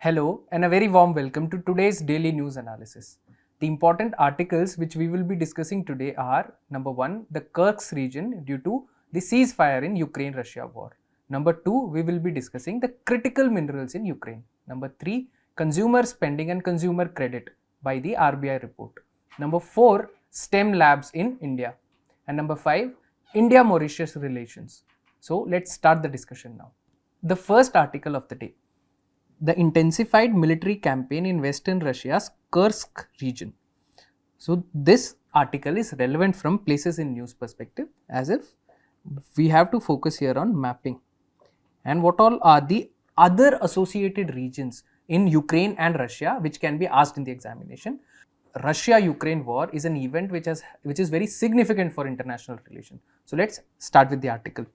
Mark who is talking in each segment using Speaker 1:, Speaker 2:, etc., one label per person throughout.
Speaker 1: Hello and a very warm welcome to today's daily news analysis. The important articles which we will be discussing today are: number 1, the Kursk region due to the ceasefire in Ukraine-Russia war. Number 2, we will be discussing the critical minerals in Ukraine. Number 3, consumer spending and consumer credit by the RBI report. Number 4, STEM labs in India. And number 5, India-Mauritius relations. So let's start the discussion now. The first article of the day: the intensified military campaign in Western Russia's Kursk region. So this article is relevant from places in news perspective, as if we have to focus here on mapping and what all are the other associated regions in Ukraine and Russia which can be asked in the examination. Russia-Ukraine war is an event which is very significant for international relations. So let's start with the article.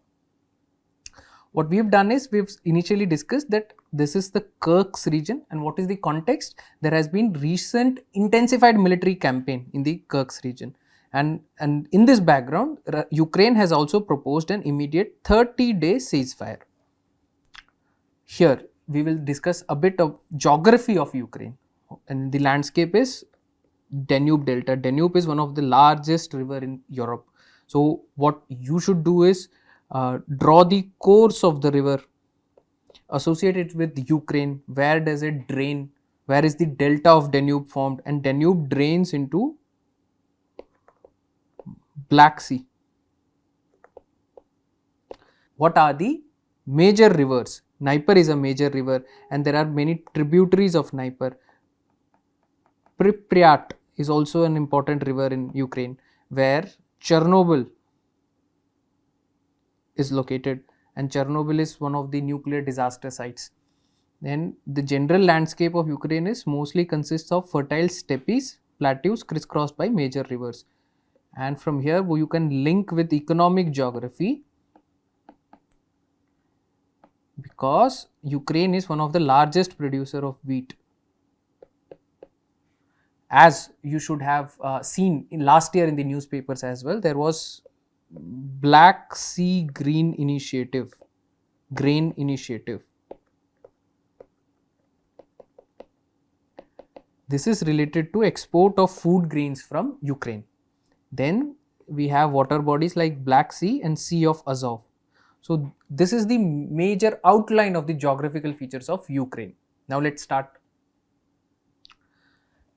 Speaker 1: What we've done is we've initially discussed that this is the Kursk region, and what is the context? There has been recent intensified military campaign in the Kursk region, and in this background, Ukraine has also proposed an immediate 30-day ceasefire. Here we will discuss a bit of geography of Ukraine, and the landscape is Danube Delta. Danube is one of the largest river in Europe. So what you should do is draw the course of the river, associate it with Ukraine. Where does it drain? Where is the delta of Danube formed? And Danube drains into Black Sea. What are the major rivers? Dnieper is a major river, and there are many tributaries of Dnieper. Pripyat is also an important river in Ukraine, where Chernobyl is located, and Chernobyl is one of the nuclear disaster sites. Then the general landscape of Ukraine is mostly consists of fertile steppes, plateaus crisscrossed by major rivers. And from here you can link with economic geography, because Ukraine is one of the largest producer of wheat. As you should have seen in last year in the newspapers as well, there was Black Sea Grain Initiative. This is related to export of food grains from Ukraine. Then we have water bodies like Black Sea and Sea of Azov. So this is the major outline of the geographical features of Ukraine. Now let's start.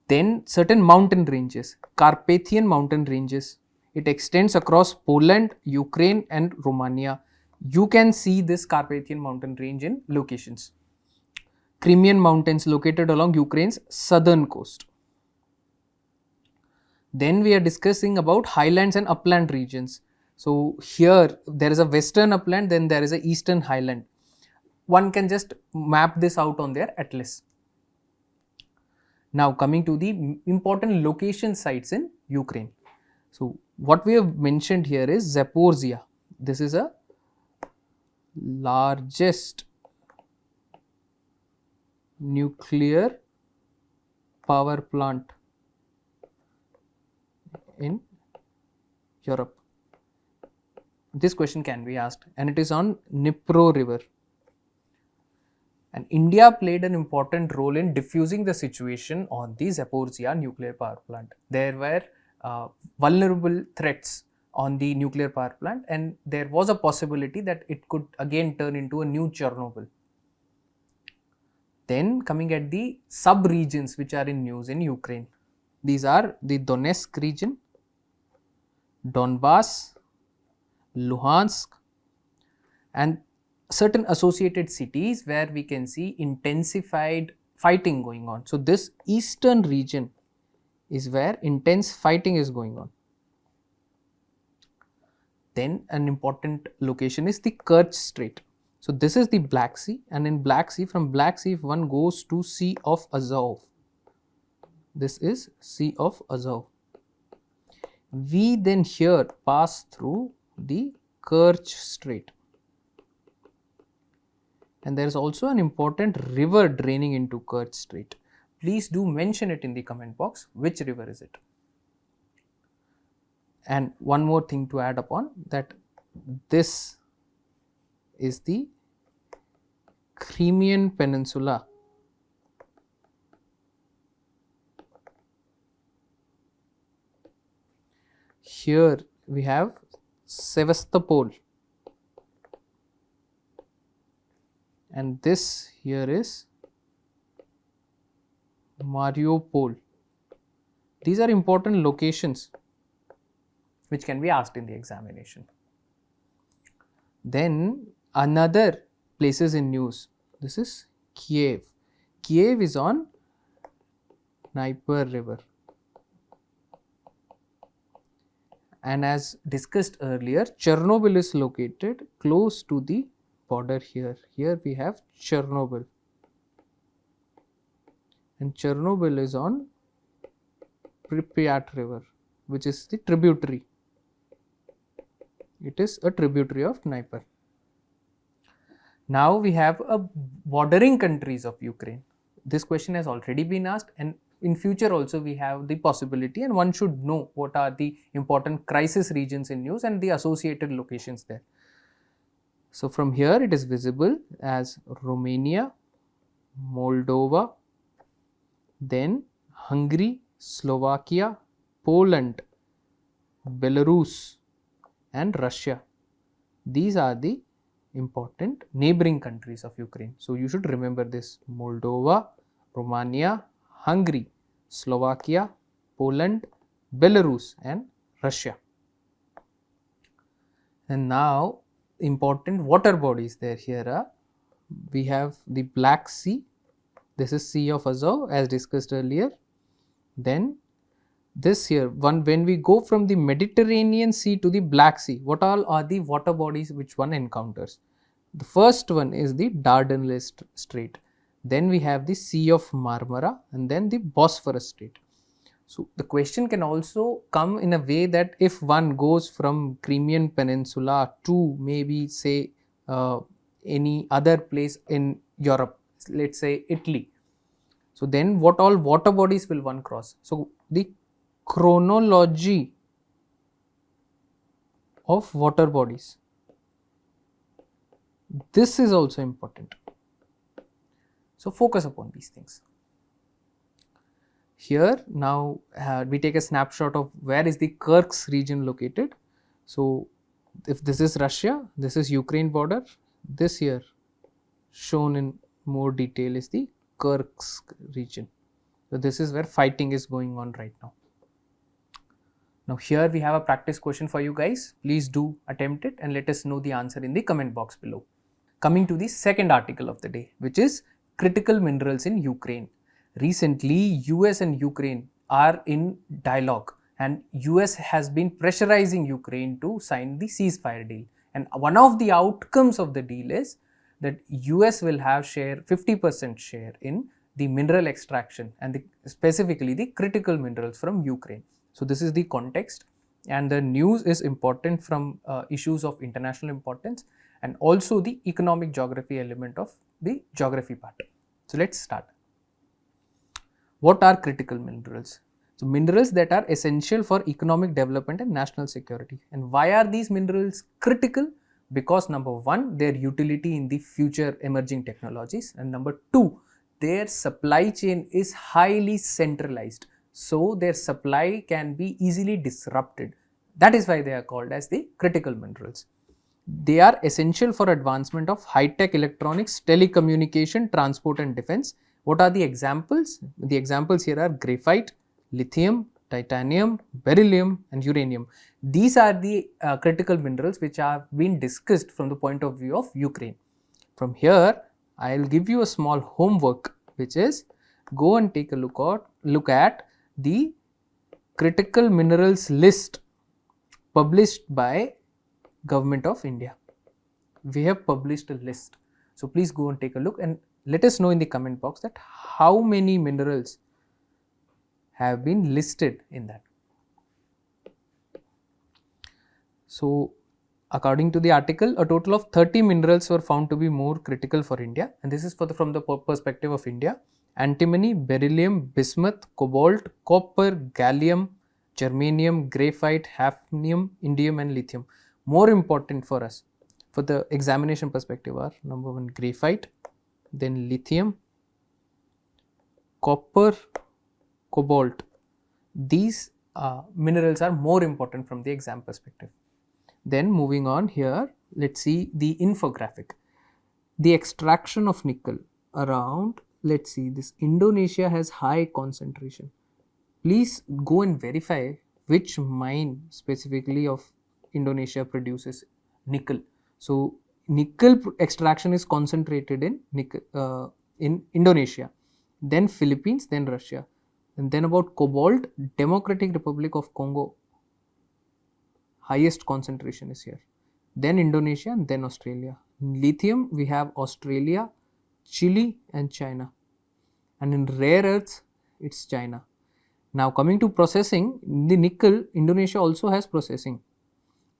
Speaker 1: Then certain mountain ranges, Carpathian mountain ranges. It extends across Poland, Ukraine and Romania. You can see this Carpathian mountain range in locations. Crimean mountains located along Ukraine's southern coast. Then we are discussing about highlands and upland regions. So here there is a western upland, then there is a eastern highland. One can just map this out on their atlas. Now coming to the important location sites in Ukraine. So what we have mentioned here is Zaporizhia. This is a largest nuclear power plant in Europe. This question can be asked, and it is on Dnipro river. And India played an important role in diffusing the situation on the Zaporizhia nuclear power plant. There were vulnerable threats on the nuclear power plant, and there was a possibility that it could again turn into a new Chernobyl. Then coming at the sub-regions which are in news in Ukraine. These are the Donetsk region, Donbass, Luhansk, and certain associated cities where we can see intensified fighting going on. So this eastern region is where intense fighting is going on. Then an important location is the Kerch Strait. So this is the Black Sea, and in Black Sea, from Black Sea, if one goes to Sea of Azov, this is Sea of Azov. We then here pass through the Kerch Strait, and there is also an important river draining into Kerch Strait. Please do mention it in the comment box. Which river is it? And one more thing to add upon, that this is the Crimean Peninsula here we have Sevastopol, and this here is Mariupol. These are important locations which can be asked in the examination. Then another places in news. This is Kiev. Kiev is on Dnieper River. And as discussed earlier, Chernobyl is located close to the border here. Here we have Chernobyl. And Chernobyl is on Pripyat River, which is the tributary. It is a tributary of Dnieper. Now we have a bordering countries of Ukraine. This question has already been asked, and in future also we have the possibility, and one should know what are the important crisis regions in news and the associated locations there. So from here it is visible as Romania, Moldova, then Hungary, Slovakia, Poland, Belarus and Russia. These are the important neighboring countries of Ukraine. So you should remember this: Moldova, Romania, Hungary, Slovakia, Poland, Belarus and Russia. And now important water bodies there here are, we have the Black Sea. This is Sea of Azov as discussed earlier. Then this here, when we go from the Mediterranean Sea to the Black Sea, what all are the water bodies which one encounters? The first one is the Dardanelles Strait. Then we have the Sea of Marmara and then the Bosphorus Strait. So the question can also come in a way that if one goes from Crimean Peninsula to maybe say any other place in Europe, let's say Italy. So then what all water bodies will one cross? So the chronology of water bodies, this is also important. So focus upon these things. Here now we take a snapshot of where is the Kursk region located. So if this is Russia, this is Ukraine border, this here shown in more detail is the Kursk region. So this is where fighting is going on right now. Now here we have a practice question for you guys. Please do attempt it and let us know the answer in the comment box below. Coming to the second article of the day, which is critical minerals in Ukraine. Recently, US and Ukraine are in dialogue, and US has been pressurizing Ukraine to sign the ceasefire deal. And one of the outcomes of the deal is that US will have 50% share in the mineral extraction and specifically the critical minerals from Ukraine. So this is the context, and the news is important from issues of international importance and also the economic geography element of the geography part. So let's start. What are critical minerals? So minerals that are essential for economic development and national security. And why are these minerals critical? Because number one, their utility in the future emerging technologies, and number two, their supply chain is highly centralized. So their supply can be easily disrupted. That is why they are called as the critical minerals. They are essential for advancement of high-tech electronics, telecommunication, transport and defense. What are the examples? The examples here are graphite, lithium, titanium, beryllium and uranium. These are the critical minerals which are being discussed from the point of view of Ukraine. From here, I will give you a small homework, which is go and take a look at the critical minerals list published by Government of India. We have published a list. So please go and take a look and let us know in the comment box that how many minerals have been listed in that. So according to the article, a total of 30 minerals were found to be more critical for India, and this is from the perspective of India: antimony, beryllium, bismuth, cobalt, copper, gallium, germanium, graphite, hafnium, indium and lithium. More important for us for the examination perspective are number one graphite, then lithium, copper, cobalt. These minerals are more important from the exam perspective. Then moving on here, let's see the infographic. The extraction of nickel around, let's see, this Indonesia has high concentration. Please go and verify which mine specifically of Indonesia produces nickel. So nickel extraction is concentrated in Indonesia, then Philippines, then Russia. And then about cobalt, Democratic Republic of Congo, highest concentration is here. Then Indonesia and then Australia. In lithium, we have Australia, Chile and China. And in rare earths, it's China. Now coming to processing, the nickel, Indonesia also has processing.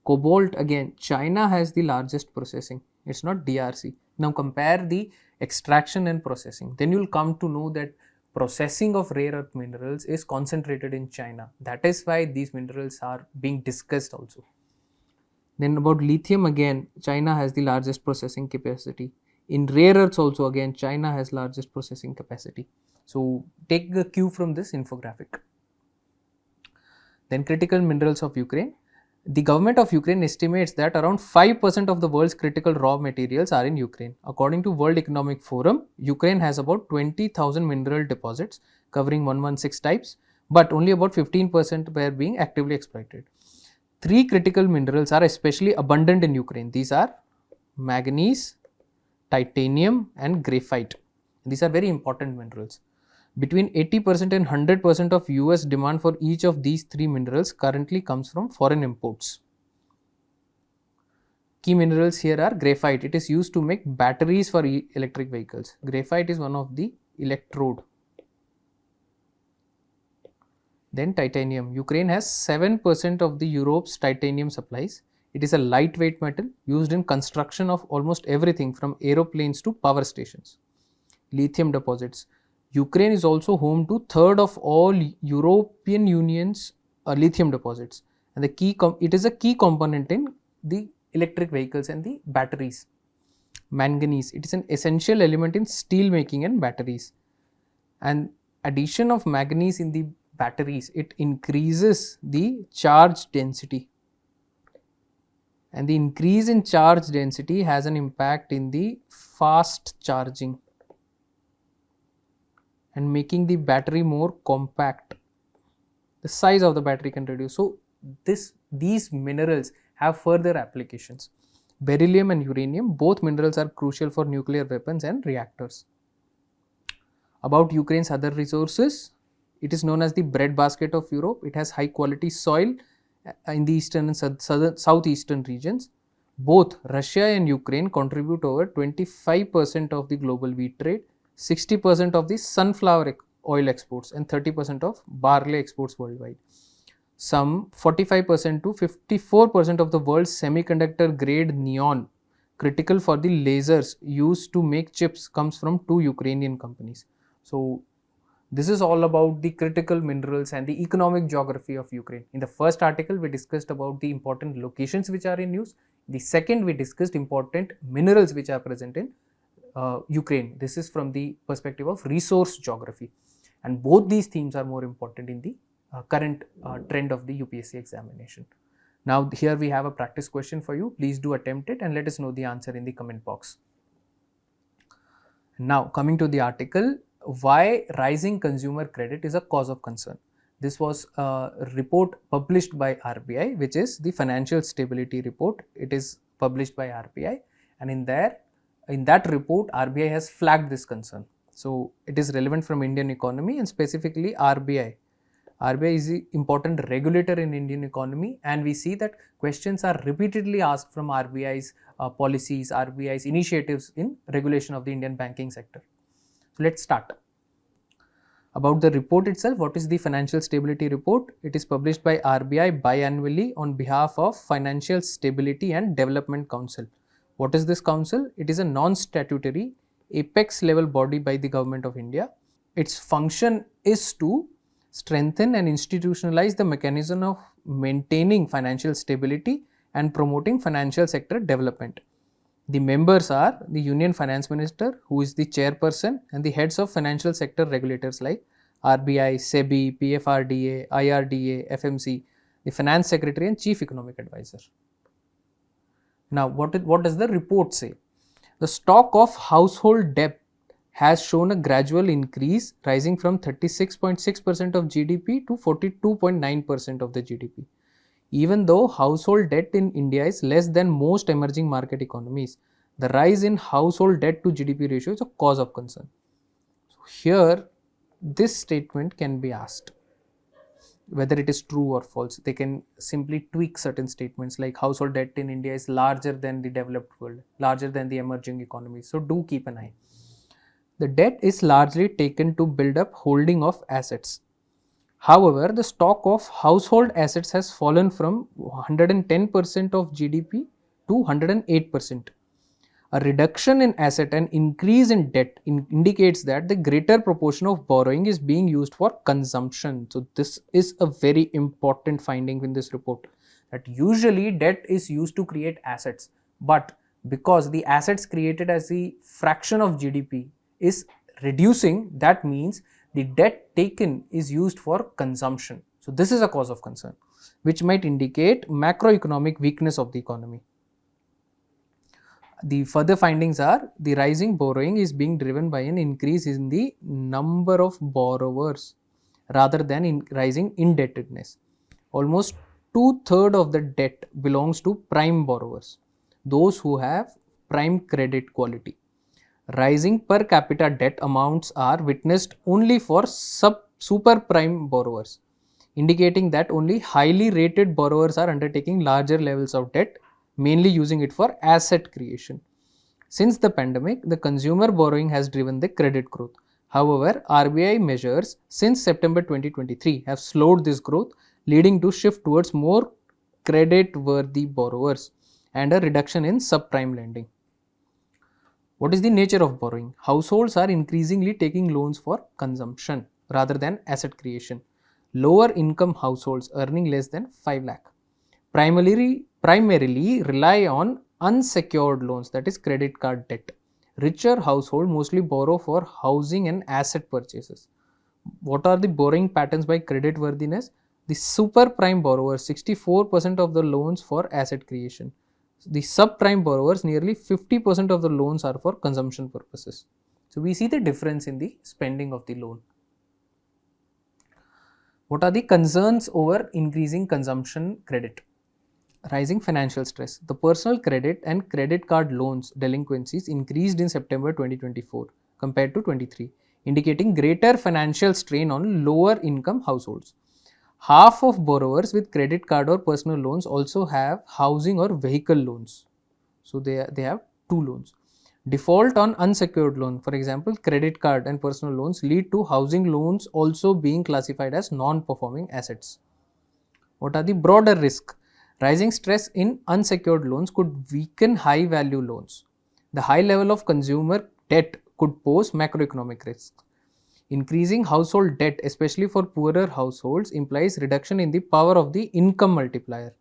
Speaker 1: Cobalt, again, China has the largest processing. It's not DRC. Now compare the extraction and processing. Then you will come to know that processing of rare earth minerals is concentrated in China. That is why these minerals are being discussed also. Then about lithium, again, China has the largest processing capacity. In rare earths also, again, China has largest processing capacity. So take the cue from this infographic. Then critical minerals of Ukraine. The government of Ukraine estimates that around 5% of the world's critical raw materials are in Ukraine. According to World Economic Forum, Ukraine has about 20,000 mineral deposits covering 116 types, but only about 15% were being actively exploited. 3 critical minerals are especially abundant in Ukraine. These are manganese, titanium and graphite. These are very important minerals. Between 80% and 100% of US demand for each of these 3 minerals currently comes from foreign imports. Key minerals here are graphite. It is used to make batteries for electric vehicles. Graphite is one of the electrode. Then titanium. Ukraine has 7% of the Europe's titanium supplies. It is a lightweight metal used in construction of almost everything from aeroplanes to power stations. Lithium deposits. Ukraine is also home to third of all European Union's lithium deposits, and it is a key component in the electric vehicles and the batteries. Manganese. It is an essential element in steel making and batteries. And addition of manganese in the batteries, it increases the charge density. And the increase in charge density has an impact in the fast charging and making the battery more compact. The size of the battery can reduce. So these minerals have further applications. Beryllium and uranium, both minerals are crucial for nuclear weapons and reactors. About Ukraine's other resources, it is known as the breadbasket of Europe. It has high quality soil in the eastern and southeastern regions. Both Russia and Ukraine contribute over 25% of the global wheat trade, 60% of the sunflower oil exports and 30% of barley exports worldwide. Some 45% to 54% of the world's semiconductor grade neon, critical for the lasers used to make chips, comes from 2 Ukrainian companies. So this is all about the critical minerals and the economic geography of Ukraine. In the first article, we discussed about the important locations which are in use. The second, we discussed important minerals which are present in Ukraine. This is from the perspective of resource geography. And both these themes are more important in the current trend of the UPSC examination. Now, here we have a practice question for you. Please do attempt it and let us know the answer in the comment box. Now, coming to the article, why rising consumer credit is a cause of concern. This was a report published by RBI, which is the Financial Stability Report. It is published by RBI, and in that report, RBI has flagged this concern. So it is relevant from Indian economy and specifically RBI. RBI is the important regulator in Indian economy, and we see that questions are repeatedly asked from RBI's policies, RBI's initiatives in regulation of the Indian banking sector. So let's start. About the report itself, what is the Financial Stability Report? It is published by RBI biannually on behalf of Financial Stability and Development Council. What is this council? It is a non-statutory apex level body by the Government of India. Its function is to strengthen and institutionalize the mechanism of maintaining financial stability and promoting financial sector development. The members are the Union Finance Minister, who is the chairperson, and the heads of financial sector regulators like RBI, SEBI, PFRDA, IRDA, FMC, the Finance Secretary and Chief Economic Advisor. Now, what does the report say? The stock of household debt has shown a gradual increase, rising from 36.6% of GDP to 42.9% of the GDP. Even though household debt in India is less than most emerging market economies, the rise in household debt to GDP ratio is a cause of concern. So here, this statement can be asked whether it is true or false. They can simply tweak certain statements like household debt in India is larger than the developed world, larger than the emerging economies. So do keep an eye. The debt is largely taken to build up holding of assets. However, the stock of household assets has fallen from 110% of GDP to 108%. A reduction in asset and increase in debt indicates that the greater proportion of borrowing is being used for consumption. So this is a very important finding in this report, that usually debt is used to create assets, but because the assets created as the fraction of GDP is reducing, that means the debt taken is used for consumption. So this is a cause of concern, which might indicate macroeconomic weakness of the economy. The further findings are the rising borrowing is being driven by an increase in the number of borrowers rather than in rising indebtedness. Almost 2/3 of the debt belongs to prime borrowers, those who have prime credit quality. Rising per capita debt amounts are witnessed only for super prime borrowers, indicating that only highly rated borrowers are undertaking larger levels of debt, mainly using it for asset creation. Since the pandemic, the consumer borrowing has driven the credit growth. However, RBI measures since September 2023 have slowed this growth, leading to shift towards more credit-worthy borrowers and a reduction in subprime lending. What is the nature of borrowing? Households are increasingly taking loans for consumption rather than asset creation. Lower income households earning less than 5 lakh primarily rely on unsecured loans, that is credit card debt. Richer households mostly borrow for housing and asset purchases. What are the borrowing patterns by credit worthiness? The super prime borrowers, 64% of the loans for asset creation. The subprime borrowers, nearly 50% of the loans are for consumption purposes. So we see the difference in the spending of the loan. What are the concerns over increasing consumption credit? Rising financial stress. The personal credit and credit card loans delinquencies increased in September 2024 compared to 23, indicating greater financial strain on lower income households. Half of borrowers with credit card or personal loans also have housing or vehicle loans. So they have two loans. Default on unsecured loan, for example, credit card and personal loans, lead to housing loans also being classified as non-performing assets. What are the broader risks? Rising stress in unsecured loans could weaken high value loans. The high level of consumer debt could pose macroeconomic risks. Increasing household debt, especially for poorer households, implies reduction in the power of the income multiplier.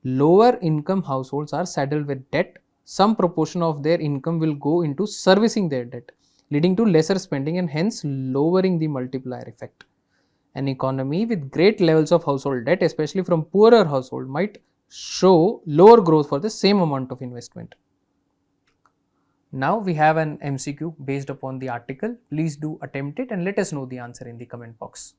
Speaker 1: Lower income households are saddled with debt. Some proportion of their income will go into servicing their debt, leading to lesser spending and hence lowering the multiplier effect. An economy with great levels of household debt, especially from poorer households, might show lower growth for the same amount of investment. Now we have an MCQ based upon the article. Please do attempt it and let us know the answer in the comment box.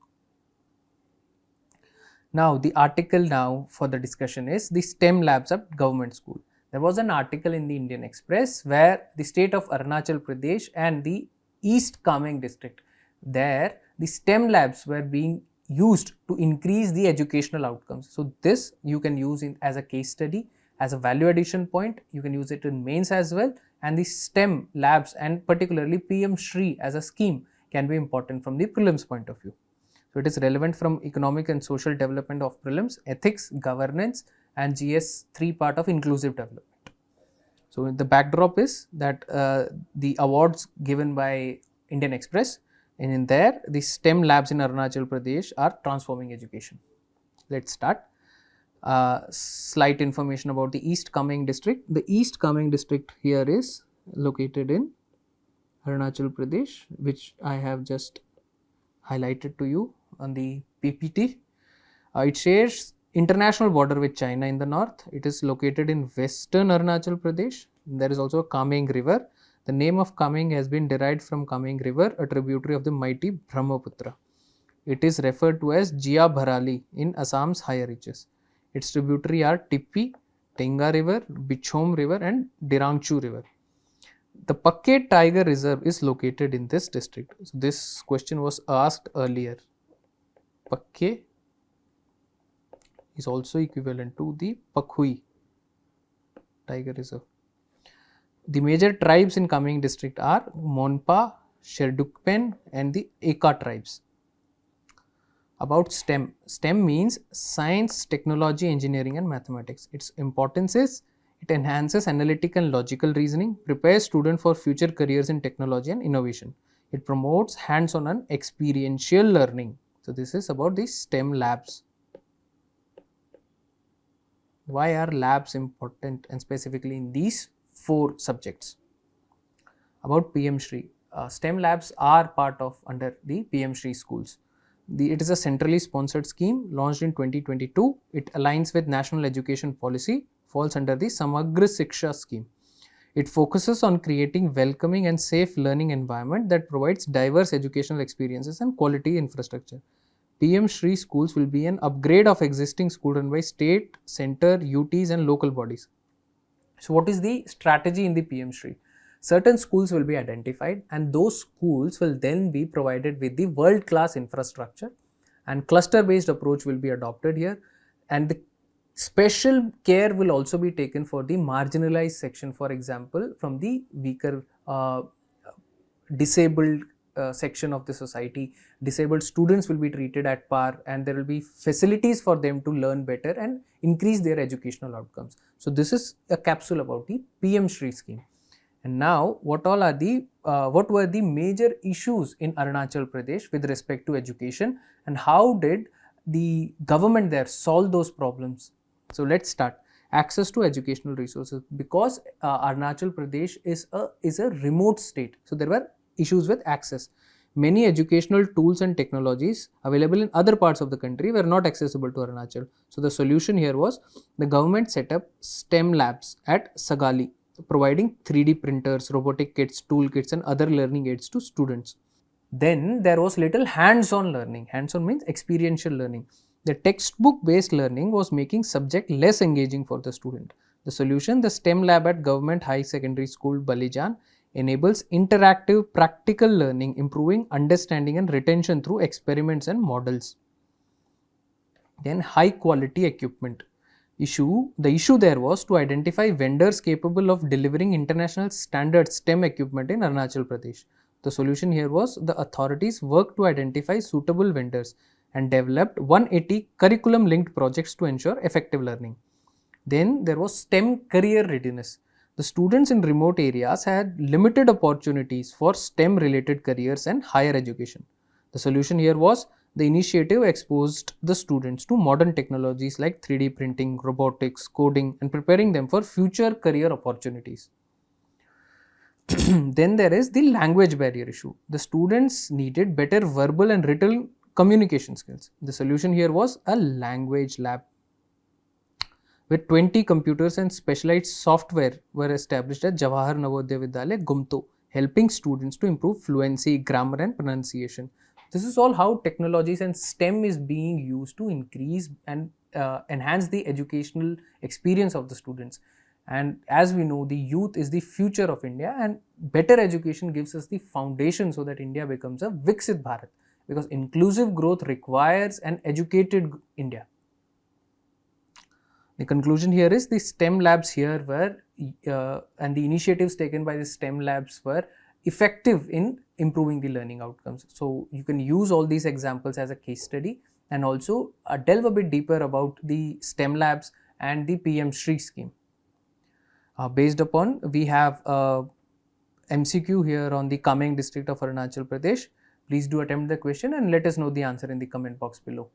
Speaker 1: Now the article now for the discussion is the STEM labs at government school. There was an article in the Indian Express where the state of Arunachal Pradesh and the East Kameng district, there the STEM labs were being used to increase the educational outcomes. So this you can use as a case study, as a value addition point. You can use it in mains as well, and the STEM labs and particularly PM Shri as a scheme can be important from the prelims point of view. So it is relevant from economic and social development of prelims, ethics, governance and GS 3 part of inclusive development. So the backdrop is that the awards given by Indian Express, and in there the STEM labs in Arunachal Pradesh are transforming education. Let's start. Slight information about the East Kameng district. The East Kameng district here is located in Arunachal Pradesh, which I have just highlighted to you on the PPT. It shares international border with China in the north. It is located in western Arunachal Pradesh. There is also a Kameng river. The name of Kameng has been derived from Kameng river, a tributary of the mighty Brahmaputra. It is referred to as Jia Bharali in Assam's higher reaches. Its tributary are Tippi, Tenga river, Bichhom river and Dirangchu river. The Pakke Tiger Reserve is located in this district. So this question was asked earlier. Pakke is also equivalent to the Pakhui Tiger Reserve. The major tribes in Kameng district are Monpa, Sherdukpen and the Eka tribes. About STEM. STEM means science, technology, engineering and mathematics. Its importance is it enhances analytical and logical reasoning, prepares students for future careers in technology and innovation. It promotes hands-on and experiential learning. So this is about the STEM labs. Why are labs important, and specifically in these 4 subjects? About PM Shri. STEM labs are part of under the PM Shri schools. It is a centrally sponsored scheme launched in 2022. It aligns with national education policy, falls under the Samagra Shiksha scheme. It focuses on creating welcoming and safe learning environment that provides diverse educational experiences and quality infrastructure. PM Shri schools will be an upgrade of existing school run by state, center, UTs and local bodies. So what is the strategy in the PM Shri? Certain schools will be identified and those schools will then be provided with the world-class infrastructure, and cluster-based approach will be adopted here, and the special care will also be taken for the marginalized section, for example from the weaker disabled section of the society. Disabled students will be treated at par and there will be facilities for them to learn better and increase their educational outcomes. So this is a capsule about the PM Shri scheme. And now what were the major issues in Arunachal Pradesh with respect to education, and how did the government there solve those problems? So let's start. Access to educational resources. Because Arunachal Pradesh is a remote state, so there were issues with access. Many educational tools and technologies available in other parts of the country were not accessible to Arunachal. So the solution here was the government set up STEM labs at Sagali, providing 3D printers, robotic kits, toolkits and other learning aids to students. Then there was little hands-on learning. Hands-on means experiential learning. The textbook-based learning was making subject less engaging for the student. The solution, the STEM lab at Government High Secondary School, Balijan, enables interactive practical learning, improving understanding and retention through experiments and models. Then high quality equipment. The issue there was to identify vendors capable of delivering international standard STEM equipment in Arunachal Pradesh. The solution here was the authorities worked to identify suitable vendors and developed 180 curriculum linked projects to ensure effective learning. Then there was STEM career readiness. The students in remote areas had limited opportunities for STEM related careers and higher education. The solution here was the initiative exposed the students to modern technologies like 3D printing, robotics, coding and preparing them for future career opportunities. Then there is the language barrier issue. The students needed better verbal and written communication skills. The solution here was a language lab, with 20 computers and specialized software were established at Jawahar Navodaya Vidyalaya, Gumto, helping students to improve fluency, grammar and pronunciation. This is all how technologies and STEM is being used to increase and enhance the educational experience of the students. And as we know, the youth is the future of India, and better education gives us the foundation so that India becomes a Viksit Bharat, because inclusive growth requires an educated India. The conclusion here is the STEM labs here were and the initiatives taken by the STEM labs were effective in improving the learning outcomes. So you can use all these examples as a case study and also delve a bit deeper about the STEM labs and the PM Shri scheme. Based upon, we have MCQ here on the Kameng district of Arunachal Pradesh. Please do attempt the question and let us know the answer in the comment box below.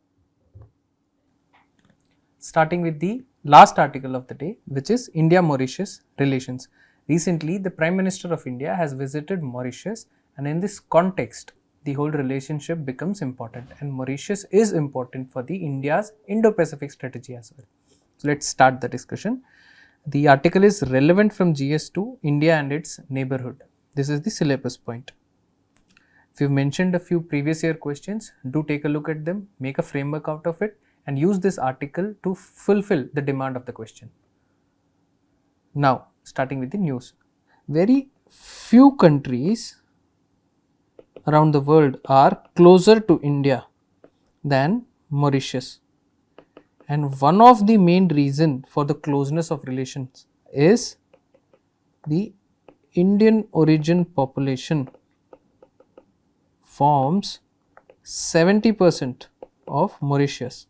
Speaker 1: Starting with the last article of the day, which is India-Mauritius relations. Recently, the Prime Minister of India has visited Mauritius, and in this context, the whole relationship becomes important, and Mauritius is important for the India's Indo-Pacific strategy as well. So let's start the discussion. The article is relevant from GS2, India and its neighborhood. This is the syllabus point. If you've mentioned a few previous year questions, do take a look at them, make a framework out of it, and use this article to fulfill the demand of the question. Now, starting with the news. Very few countries around the world are closer to India than Mauritius. And one of the main reasons for the closeness of relations is the Indian origin population forms 70% of Mauritius.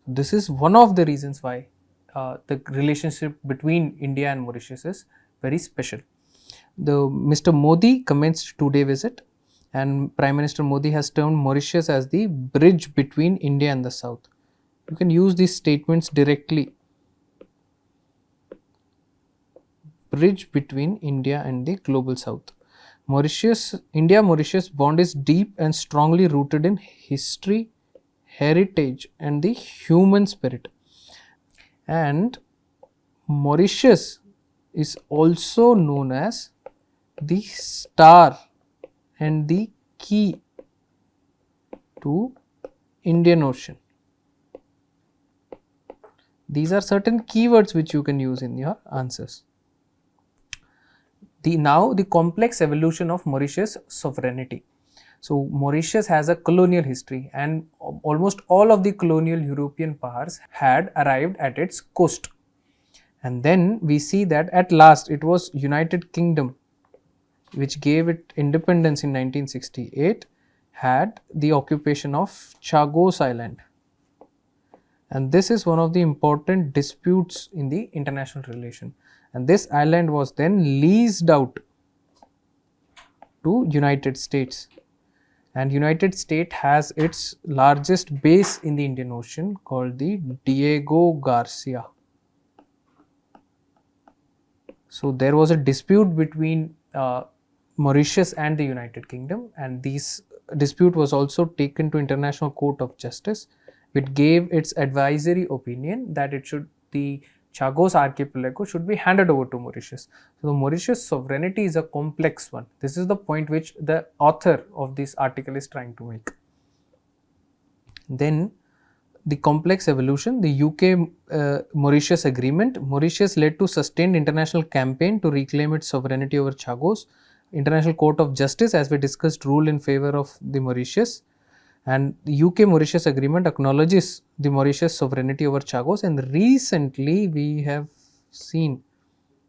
Speaker 1: This is one of the reasons why the relationship between India and Mauritius is very special. Mr. Modi commenced 2-day visit, and Prime Minister Modi has termed Mauritius as the bridge between India and the South. You can use these statements directly. Bridge between India and the global South. India-Mauritius bond is deep and strongly rooted in history, heritage, and the human spirit. And Mauritius is also known as the star and the key to Indian Ocean. These are certain keywords which you can use in your answers. Now the complex evolution of Mauritius sovereignty. So Mauritius has a colonial history, and almost all of the colonial European powers had arrived at its coast. And then we see that at last it was United Kingdom, which gave it independence in 1968, had the occupation of Chagos Island. And this is one of the important disputes in the international relation. And this island was then leased out to United States. And United States has its largest base in the Indian Ocean called the Diego Garcia. So there was a dispute between Mauritius and the United Kingdom, and this dispute was also taken to International Court of Justice, which gave its advisory opinion that the Chagos archipelago should be handed over to Mauritius. So the Mauritius sovereignty is a complex one. This is the point which the author of this article is trying to make. Then the complex evolution, the UK-Mauritius agreement. Mauritius led to sustained international campaign to reclaim its sovereignty over Chagos. International Court of Justice, as we discussed, ruled in favor of the Mauritius. And the UK-Mauritius agreement acknowledges the Mauritius sovereignty over Chagos, and recently we have seen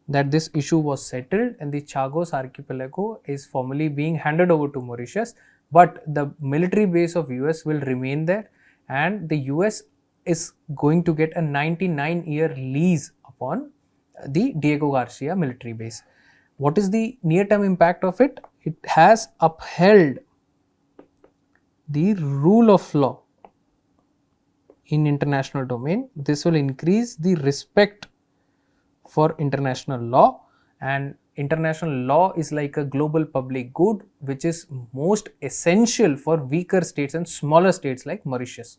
Speaker 1: that this issue was settled and the Chagos archipelago is formally being handed over to Mauritius, but the military base of US will remain there, and the US is going to get a 99-year lease upon the Diego Garcia military base. What is the near-term impact of it? It has upheld the rule of law in international domain. This will increase the respect for international law, and international law is like a global public good which is most essential for weaker states and smaller states like Mauritius.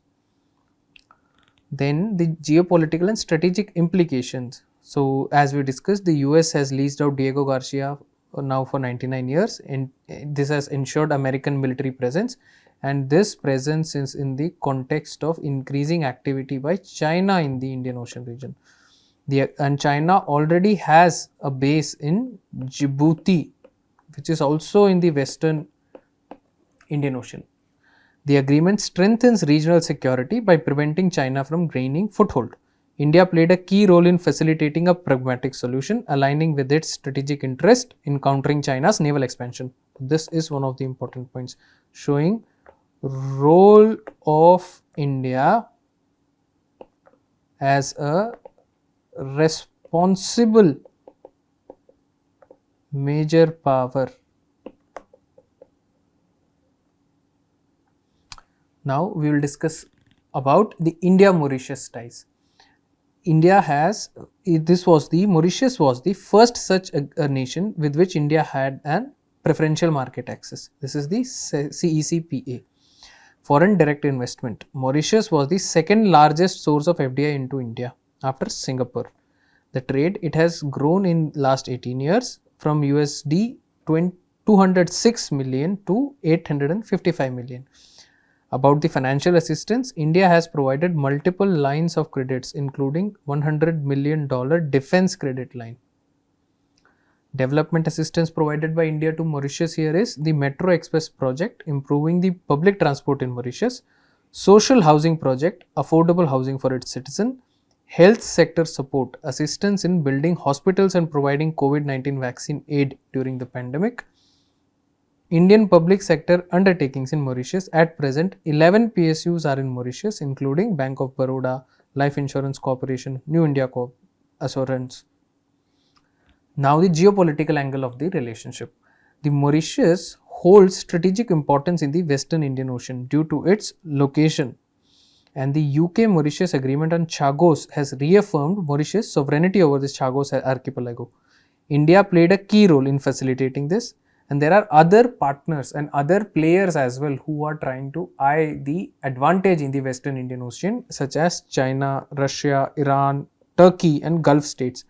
Speaker 1: Then the geopolitical and strategic implications. So as we discussed, the US has leased out Diego Garcia now for 99 years, and this has ensured American military presence, and this presence is in the context of increasing activity by China in the Indian Ocean region. And China already has a base in Djibouti, which is also in the western Indian Ocean. The agreement strengthens regional security by preventing China from gaining foothold. India played a key role in facilitating a pragmatic solution, aligning with its strategic interest in countering China's naval expansion. This is one of the important points, showing role of India as a responsible major power. Now we will discuss about the India-Mauritius ties. Mauritius was the first such a nation with which India had an preferential market access. This is the CECPA. Foreign direct investment. Mauritius was the second largest source of FDI into India after Singapore. The trade, it has grown in last 18 years from USD 206 million to 855 million. About the financial assistance, India has provided multiple lines of credits, including $100 million defense credit line. Development assistance provided by India to Mauritius here is the Metro Express project, improving the public transport in Mauritius, social housing project, affordable housing for its citizens, health sector support, assistance in building hospitals and providing COVID-19 vaccine aid during the pandemic. Indian public sector undertakings in Mauritius. At present, 11 PSUs are in Mauritius, including Bank of Baroda, Life Insurance Corporation, New India Corp, Assurance. Now the geopolitical angle of the relationship. The Mauritius holds strategic importance in the Western Indian Ocean due to its location, and the UK-Mauritius Agreement on Chagos has reaffirmed Mauritius' sovereignty over the Chagos archipelago. India played a key role in facilitating this, and there are other partners and other players as well who are trying to eye the advantage in the Western Indian Ocean, such as China, Russia, Iran, Turkey and Gulf states.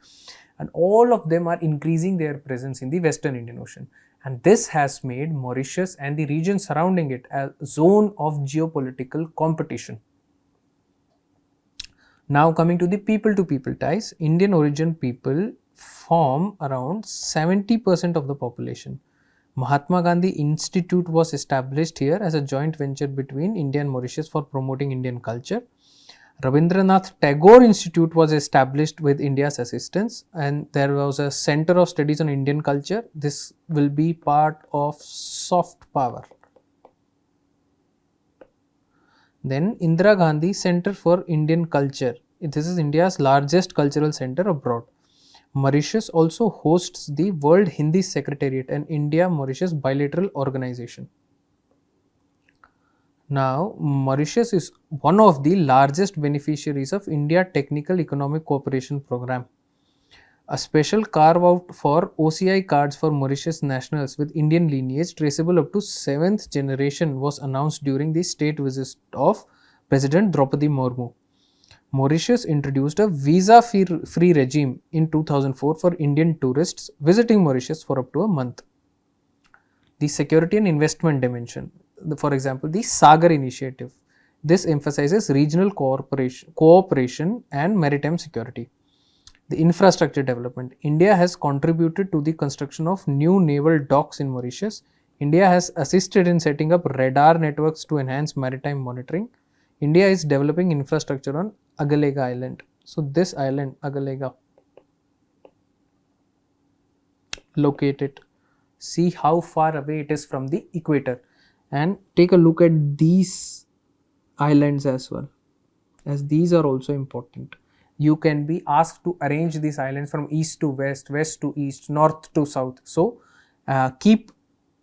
Speaker 1: And all of them are increasing their presence in the Western Indian Ocean. And this has made Mauritius and the region surrounding it a zone of geopolitical competition. Now coming to the people-to-people ties, Indian origin people form around 70% of the population. Mahatma Gandhi Institute was established here as a joint venture between India and Mauritius for promoting Indian culture. Rabindranath Tagore Institute was established with India's assistance, and there was a Center of Studies on Indian Culture. This will be part of soft power. Then Indira Gandhi Center for Indian Culture. This is India's largest cultural center abroad. Mauritius also hosts the World Hindi Secretariat, an India-Mauritius bilateral organization. Now, Mauritius is one of the largest beneficiaries of India Technical Economic Cooperation Program. A special carve out for OCI cards for Mauritius nationals with Indian lineage traceable up to 7th generation was announced during the state visit of President Draupadi Murmu. Mauritius introduced a visa-free regime in 2004 for Indian tourists visiting Mauritius for up to a month. The security and investment dimension. For example, the Sagar initiative. This emphasizes regional cooperation and maritime security. The infrastructure development. India has contributed to the construction of new naval docks in Mauritius. India has assisted in setting up radar networks to enhance maritime monitoring. India is developing infrastructure on Agalega Island. So this island, Agalega, located. See how far away it is from the equator. And take a look at these islands as well, as these are also important. You can be asked to arrange these islands from east to west, west to east, north to south. So keep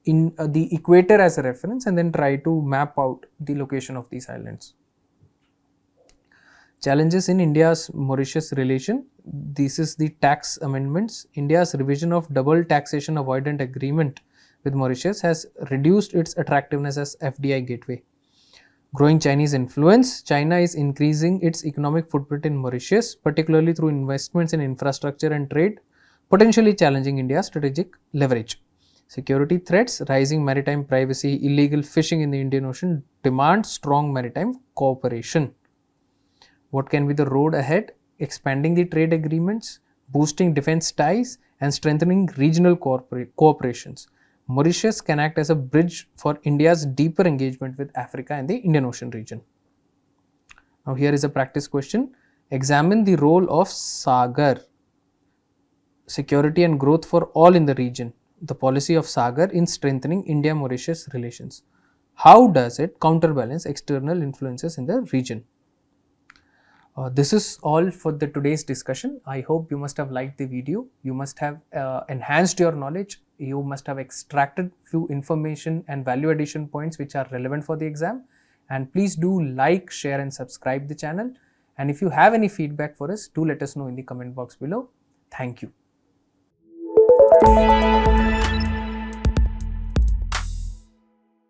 Speaker 1: in the equator as a reference and then try to map out the location of these islands. Challenges in India's Mauritius relation. This is the tax amendments. India's revision of double taxation avoidant agreement with Mauritius has reduced its attractiveness as FDI gateway. Growing Chinese influence. China is increasing its economic footprint in Mauritius, particularly through investments in infrastructure and trade, potentially challenging India's strategic leverage. Security threats. Rising maritime privacy, illegal fishing in the Indian Ocean demand strong maritime cooperation. What can be the road ahead? Expanding the trade agreements, boosting defense ties, and strengthening regional cooperations. Mauritius can act as a bridge for India's deeper engagement with Africa and the Indian Ocean region. Now here is a practice question. Examine the role of Sagar, security and growth for all in the region, the policy of Sagar in strengthening India-Mauritius relations. How does it counterbalance external influences in the region? This is all for the today's discussion. I hope you must have liked the video. You must have enhanced your knowledge. You must have extracted few information and value addition points which are relevant for the exam. And please do like, share and subscribe the channel. And if you have any feedback for us, do let us know in the comment box below. Thank you.